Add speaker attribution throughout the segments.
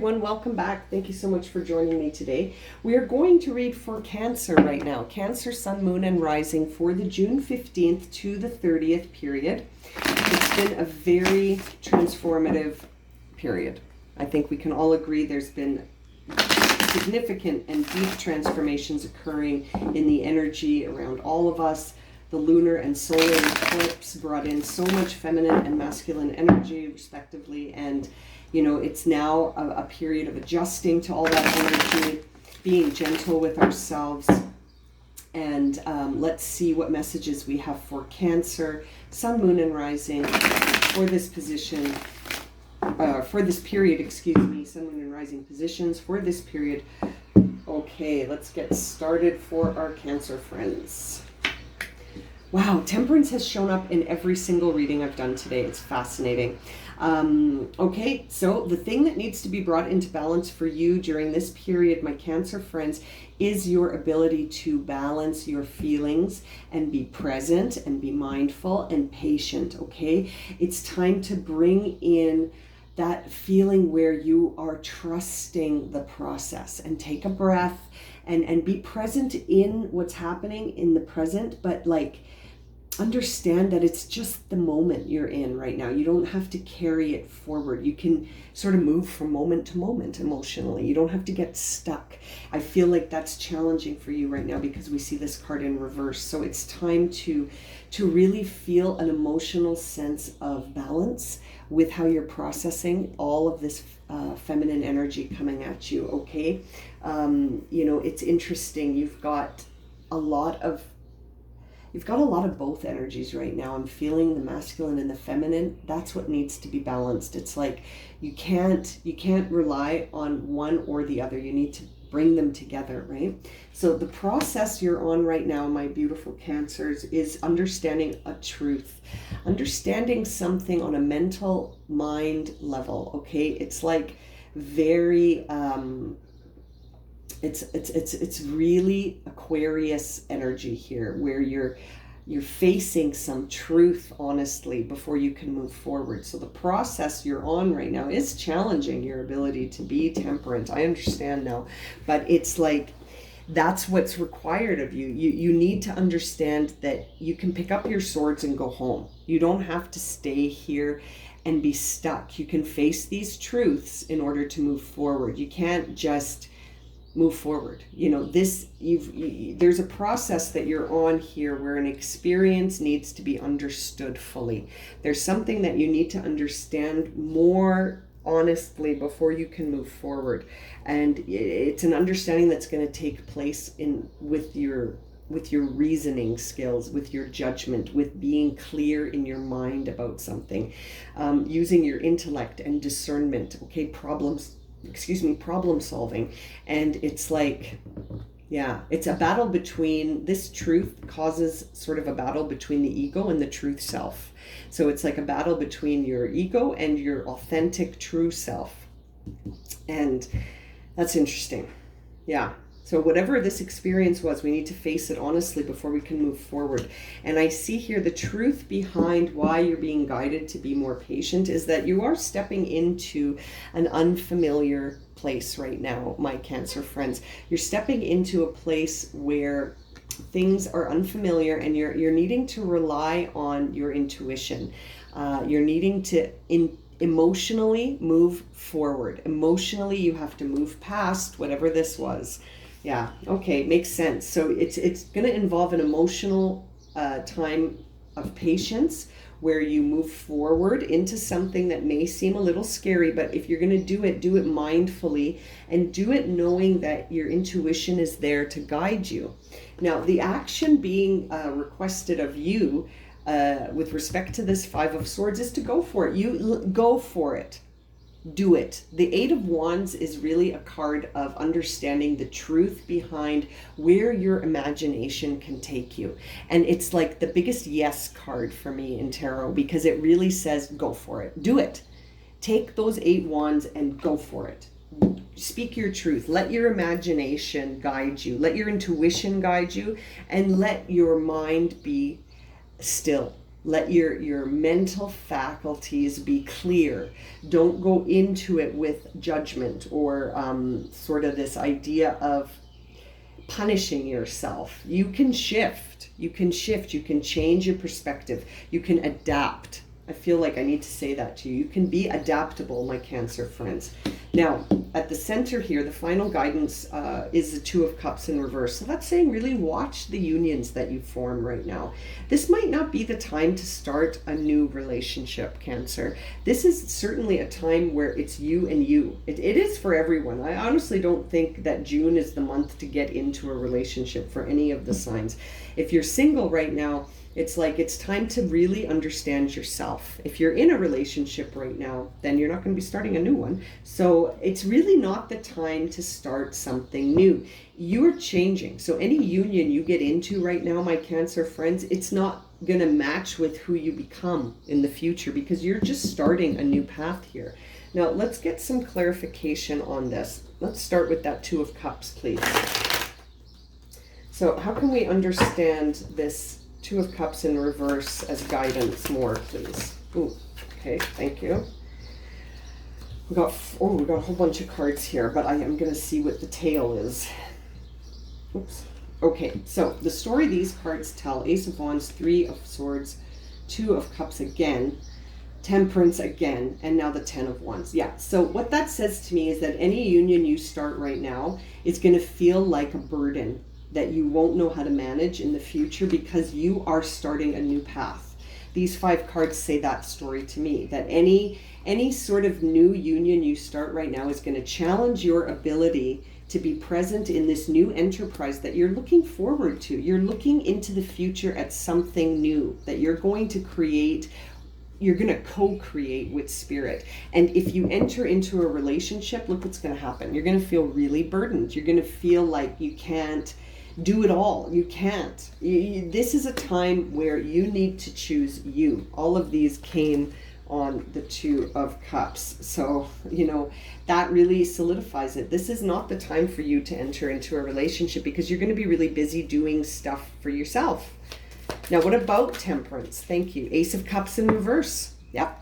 Speaker 1: everyone, welcome back. Thank you so much for joining me today. We are going to read for Cancer right now. Cancer, Sun, Moon, and Rising for the June 15th to the 30th period. It's been a very transformative period. I think we can all agree there's been significant and deep transformations occurring in the energy around all of us. The lunar and solar eclipse brought in so much feminine and masculine energy, respectively, and you know, it's now a period of adjusting to all that energy, being gentle with ourselves, and let's see what messages we have for Cancer, Sun, Moon, and Rising for this position, for this period, excuse me, Sun, Moon, and Rising positions for this period. Okay, let's get started for our Cancer friends. Wow, temperance has shown up in every single reading I've done today. It's fascinating. Okay, so the thing that needs to be brought into balance for you during this period, my Cancer friends, is your ability to balance your feelings and be present and be mindful and patient, okay? It's time to bring in that feeling where you are trusting the process and take a breath and be present in what's happening in the present, but like, understand that it's just the moment you're in right now. You don't have to carry it forward. You can sort of move from moment to moment emotionally. You don't have to get stuck. I feel like that's challenging for you right now because we see this card in reverse. So it's time to really feel an emotional sense of balance with how you're processing all of this feminine energy coming at you, okay? You know, it's interesting. You've got a lot of both energies right now. I'm feeling the masculine and the feminine. That's what needs to be balanced. It's like you can't rely on one or the other. You need to bring them together, right? So the process you're on right now, my beautiful Cancers, is understanding a truth, understanding something on a mental mind level, okay? It's like very it's really Aquarius energy here, where you're facing some truth honestly before you can move forward. So the process you're on right now is challenging your ability to be temperate. I understand now, but it's like that's what's required of you. You need to understand that you can pick up your swords and go home. You don't have to stay here and be stuck. You can face these truths in order to move forward. You can't just move forward. You know, there's a process that you're on here where an experience needs to be understood fully. There's something that you need to understand more honestly before you can move forward. And it's an understanding that's going to take place with your reasoning skills, with your judgment, with being clear in your mind about something, using your intellect and discernment, okay, problem solving. And it's like, yeah, it's a battle between, this truth causes sort of a battle between the ego and the truth self. So it's like a battle between your ego and your authentic true self. And that's interesting. Yeah. So whatever this experience was, we need to face it honestly before we can move forward. And I see here the truth behind why you're being guided to be more patient is that you are stepping into an unfamiliar place right now, my Cancer friends. You're stepping into a place where things are unfamiliar and you're needing to rely on your intuition. You're needing to emotionally move forward. Emotionally, you have to move past whatever this was. Yeah, okay, makes sense. So it's going to involve an emotional time of patience where you move forward into something that may seem a little scary, but if you're going to do it mindfully and do it knowing that your intuition is there to guide you. Now, the action being requested of you with respect to this Five of Swords is to go for it. You go for it. Do it. The Eight of Wands is really a card of understanding the truth behind where your imagination can take you. And it's like the biggest yes card for me in tarot because it really says go for it. Do it. Take those 8 wands and go for it. Speak your truth. Let your imagination guide you. Let your intuition guide you and let your mind be still. Let your mental faculties be clear. Don't go into it with judgment or sort of this idea of punishing yourself. You can shift. You can shift. You can change your perspective. You can adapt. I feel like I need to say that to you. You can be adaptable, my Cancer friends. Now, at the center here, the final guidance is the Two of Cups in reverse. So that's saying really watch the unions that you form right now. This might not be the time to start a new relationship, Cancer. This is certainly a time where it's you and you. It is for everyone. I honestly don't think that June is the month to get into a relationship for any of the signs. If you're single right now, it's like it's time to really understand yourself. If you're in a relationship right now, then you're not going to be starting a new one. So it's really not the time to start something new. You're changing. So any union you get into right now, my Cancer friends, it's not going to match with who you become in the future because you're just starting a new path here. Now, let's get some clarification on this. Let's start with that Two of Cups, please. So how can we understand this Two of Cups in reverse as guidance more, please? Ooh, okay, thank you. We got a whole bunch of cards here, but I am going to see what the tail is. Oops. Okay, so the story these cards tell: Ace of Wands, Three of Swords, Two of Cups again, Temperance again, and now the Ten of Wands. Yeah, so what that says to me is that any union you start right now is going to feel like a burden that you won't know how to manage in the future because you are starting a new path. These 5 cards say that story to me, that any sort of new union you start right now is going to challenge your ability to be present in this new enterprise that you're looking forward to. You're looking into the future at something new that you're going to create. You're going to co-create with Spirit. And if you enter into a relationship, look what's going to happen. You're going to feel really burdened. You're going to feel like you can't do it all. You can't. This is a time where you need to choose you. All of these came on the Two of Cups. So, that really solidifies it. This is not the time for you to enter into a relationship because you're going to be really busy doing stuff for yourself. Now, what about Temperance? Thank you. Ace of Cups in reverse. Yep.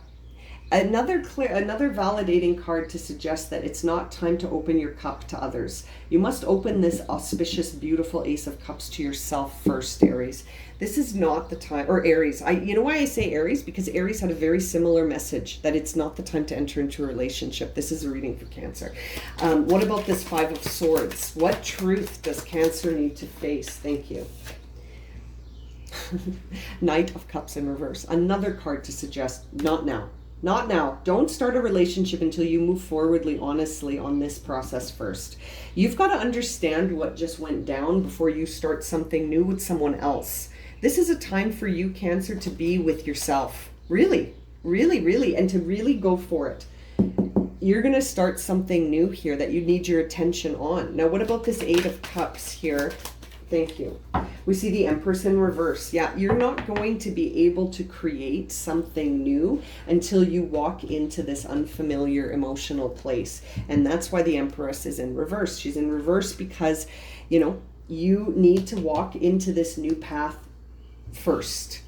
Speaker 1: Another validating card to suggest that it's not time to open your cup to others. You must open this auspicious, beautiful Ace of Cups to yourself first, Aries. This is not the time, or Aries. You know why I say Aries? Because Aries had a very similar message, that it's not the time to enter into a relationship. This is a reading for Cancer. What about this Five of Swords? What truth does Cancer need to face? Thank you. Knight of Cups in reverse. Another card to suggest, not now. Not now. Don't start a relationship until you move forwardly, honestly, on this process first. You've got to understand what just went down before you start something new with someone else. This is a time for you, Cancer, to be with yourself. Really, really, really, and to really go for it. You're going to start something new here that you need your attention on. Now, what about this Eight of Cups here? Thank you. We see the Empress in reverse. Yeah, you're not going to be able to create something new until you walk into this unfamiliar emotional place. And that's why the Empress is in reverse. She's in reverse because, you need to walk into this new path first.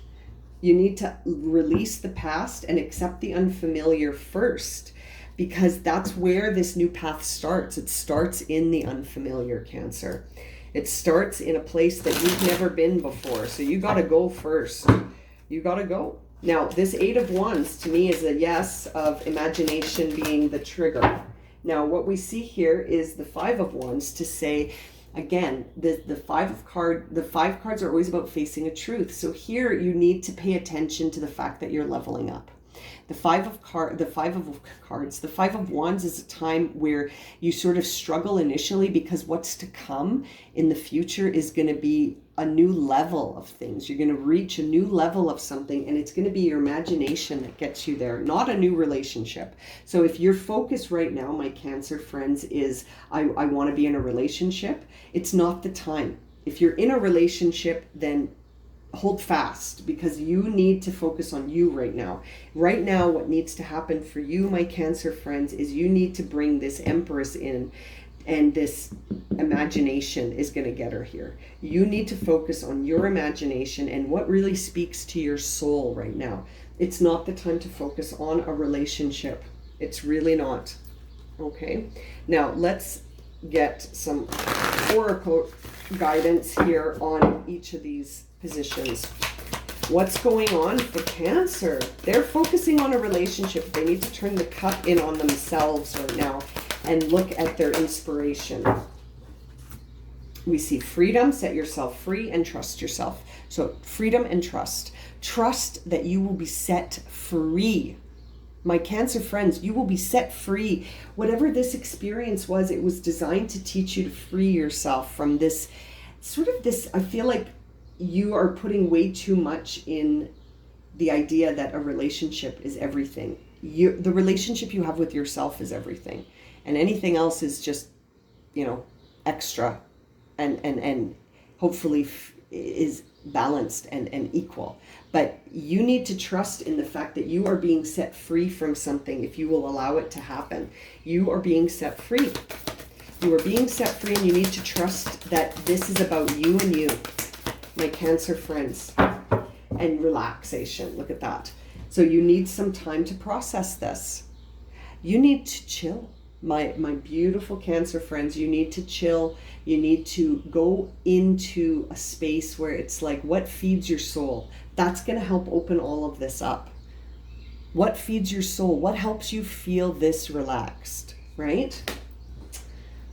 Speaker 1: You need to release the past and accept the unfamiliar first, because that's where this new path starts. It starts in the unfamiliar, Cancer. It starts in a place that you've never been before. So you got to go first. You got to go. Now, this Eight of Wands to me is a yes of imagination being the trigger. Now, what we see here is the Five of Wands to say, again, the five cards are always about facing a truth. So here you need to pay attention to the fact that you're leveling up. The Five of Wands is a time where you sort of struggle initially because what's to come in the future is going to be a new level of things. You're going to reach a new level of something, and it's going to be your imagination that gets you there, not a new relationship. So if your focus right now, my Cancer friends, is I want to be in a relationship, it's not the time. If you're in a relationship, then hold fast, because you need to focus on you right now. Right now, what needs to happen for you, my Cancer friends, is you need to bring this Empress in and this imagination is going to get her here. You need to focus on your imagination and what really speaks to your soul right now. It's not the time to focus on a relationship. It's really not. Okay, now let's get some oracle guidance here on each of these positions. What's going on for Cancer? They're focusing on a relationship. They need to turn the cup in on themselves right now and look at their inspiration. We see freedom, set yourself free, and trust yourself. So freedom and trust. Trust that you will be set free. My Cancer friends, you will be set free. Whatever this experience was, it was designed to teach you to free yourself from this sort of this, I feel like you are putting way too much in the idea that a relationship is everything. The relationship you have with yourself is everything. And anything else is just, extra and hopefully is balanced and equal. But you need to trust in the fact that you are being set free from something if you will allow it to happen. You are being set free. You are being set free, and you need to trust that this is about you and you, my Cancer friends, and relaxation. Look at that. So you need some time to process this. You need to chill. My beautiful Cancer friends, you need to chill. You need to go into a space where it's like, what feeds your soul? That's going to help open all of this up. What feeds your soul? What helps you feel this relaxed, right?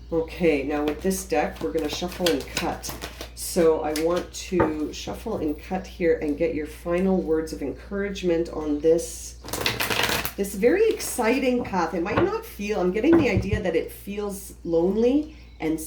Speaker 1: Okay, now with this deck, we're going to shuffle and cut. So I want to shuffle and cut here and get your final words of encouragement on this very exciting path. It might not feel, I'm getting the idea that it feels lonely and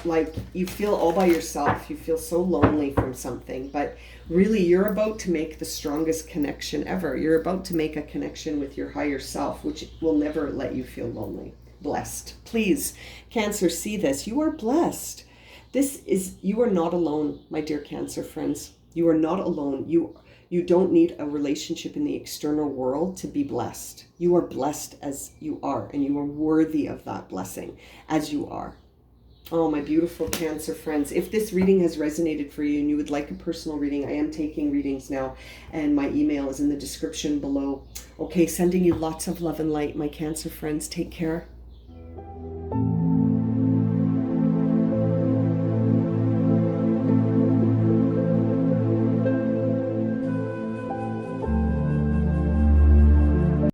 Speaker 1: like you feel all by yourself. You feel so lonely from something, but really you're about to make the strongest connection ever. You're about to make a connection with your higher self, which will never let you feel lonely. Blessed. Please, Cancer, see this. You are blessed. You are not alone, my dear Cancer friends. You are not alone. You don't need a relationship in the external world to be blessed. You are blessed as you are, and you are worthy of that blessing as you are. Oh, my beautiful Cancer friends, if this reading has resonated for you and you would like a personal reading, I am taking readings now, and my email is in the description below. Okay, sending you lots of love and light, my Cancer friends. Take care.